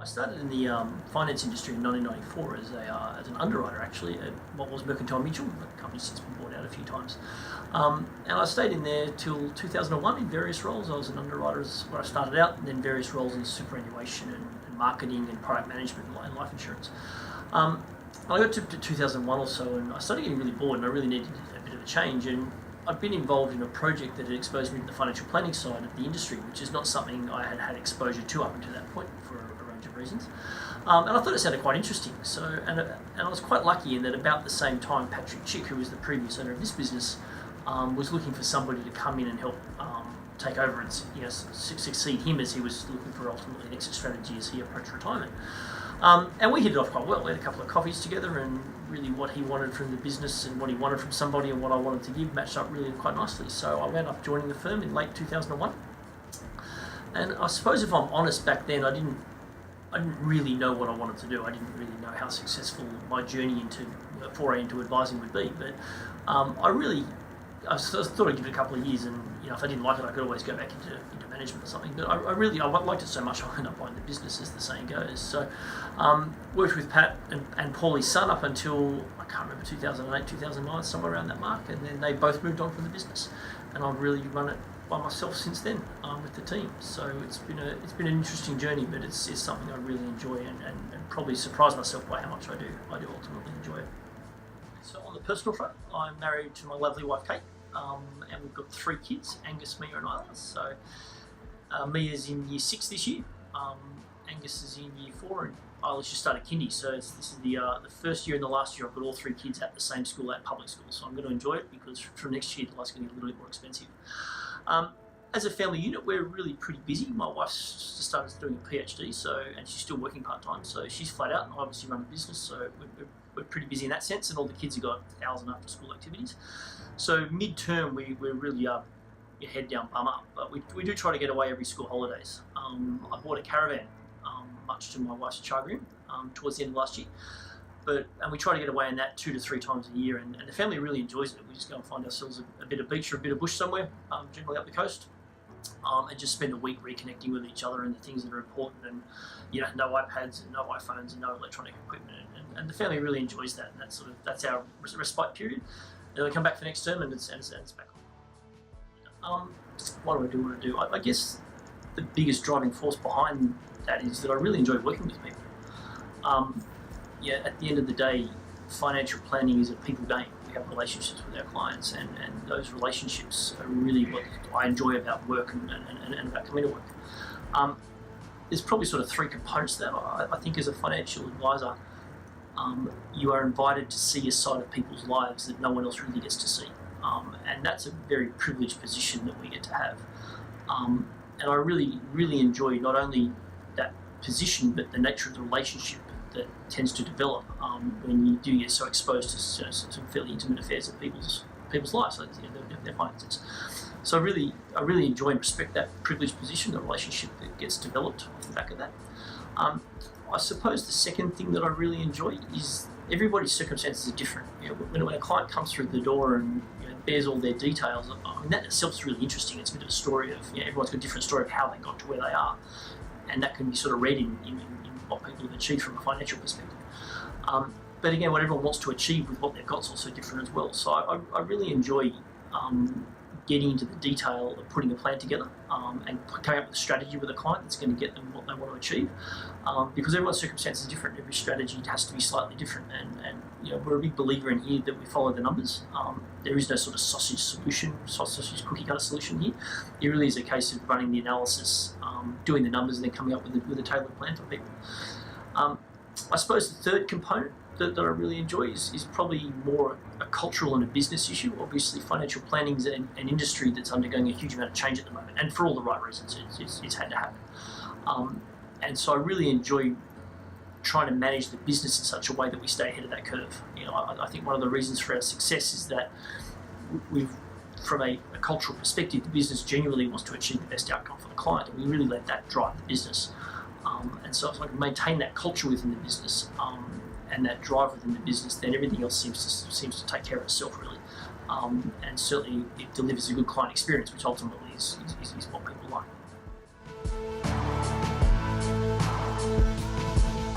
I started in the finance industry in 1994 as an underwriter, actually, at what was Mercantile Mutual. The company's since been bought out a few times. And I stayed in there till 2001 in various roles. I was an underwriter where I started out, and then various roles in superannuation and marketing and product management and life insurance. I got to 2001 or so, and I started getting really bored, and I really needed a bit of a change. And I'd been involved in a project that had exposed me to the financial planning side of the industry, which is not something I had had exposure to up until that point for a range of reasons. And I thought it sounded quite interesting. And I was quite lucky in that about the same time, Patrick Chick, who was the previous owner of this business, was looking for somebody to come in and help take over and succeed him as he was looking for ultimately an exit strategy as he approached retirement. And we hit it off quite well. We had a couple of coffees together, and really what he wanted from the business and what he wanted from somebody and what I wanted to give matched up really quite nicely. So I wound up joining the firm in late 2001. And I suppose if I'm honest, back then I didn't really know what I wanted to do. I didn't really know how successful my journey into foray into advising would be. But I thought I'd give it a couple of years, and if I didn't like it, I could always go back into management or something. But I liked it so much, I ended up buying the business, as the saying goes. So worked with Pat and Paulie's son up until, I can't remember, 2008, 2009, somewhere around that mark, and then they both moved on from the business, and I've really run it by myself since then with the team. So it's been an interesting journey, but it's something I really enjoy, and probably surprise myself by how much I do ultimately enjoy it. So on the personal front, I'm married to my lovely wife Kate, and we've got 3 kids, Angus, Mia and Isla. So Mia's in year 6 this year, Angus is in year 4, and Isla's just started kindy. So this is the first year and the last year I've got all 3 kids at the same school, at public school. So I'm going to enjoy it, because from next year the life's going to get a little bit more expensive. As a family unit, we're really pretty busy. My wife's just started doing a PhD, and she's still working part-time, so she's flat out, and I obviously run a business, so we're pretty busy in that sense, and all the kids have got hours and after-school activities. So mid-term, we really are your head down, bum up, but we do try to get away every school holidays. I bought a caravan, much to my wife's chagrin, towards the end of last year. And we try to get away in that 2 to 3 times a year, and the family really enjoys it. We just go and find ourselves a bit of beach or a bit of bush somewhere, generally up the coast, and just spend a week reconnecting with each other and the things that are important, and no iPads and no iPhones and no electronic equipment, and the family really enjoys that, and that's our respite period. And then we come back for next term, and it's back on. What do I do? I guess the biggest driving force behind that is that I really enjoy working with people. At the end of the day, financial planning is a people game. We have relationships with our clients, and those relationships are really what I enjoy about work and about coming to work. There's probably sort of 3 components to that. I think as a financial advisor, you are invited to see a side of people's lives that no one else really gets to see. And that's a very privileged position that we get to have. And I really, really enjoy not only that position, but the nature of the relationship that tends to develop when you do get so exposed to some fairly intimate affairs of people's lives, so their finances. So I really enjoy and respect that privileged position, the relationship that gets developed off the back of that. I suppose the second thing that I really enjoy is everybody's circumstances are different. When a client comes through the door and bears all their details, that itself is really interesting. It's a bit of a story of, everyone's got a different story of how they got to where they are, and that can be sort of read in what people have achieved from a financial perspective. But again, what everyone wants to achieve with what they've got is also different as well. So I really enjoy getting into the detail of putting a plan together and coming up with a strategy with a client that's going to get them what they want to achieve, because everyone's circumstances are different. Every strategy has to be slightly different, and we're a big believer in here that we follow the numbers. There is no sort of sausage cookie cutter solution here. It really is a case of running the analysis, doing the numbers, and then coming up with a tailored plan for people. I suppose the third component that I really enjoy is probably more a cultural and a business issue. Obviously, financial planning is an industry that's undergoing a huge amount of change at the moment, and for all the right reasons. It's had to happen. And so I really enjoy trying to manage the business in such a way that we stay ahead of that curve. I think one of the reasons for our success is that from a cultural perspective, the business genuinely wants to achieve the best outcome for the client, and we really let that drive the business. And so if I can maintain that culture within the business, and that drive within the business, then everything else seems to take care of itself, really. And certainly it delivers a good client experience, which ultimately is what people like.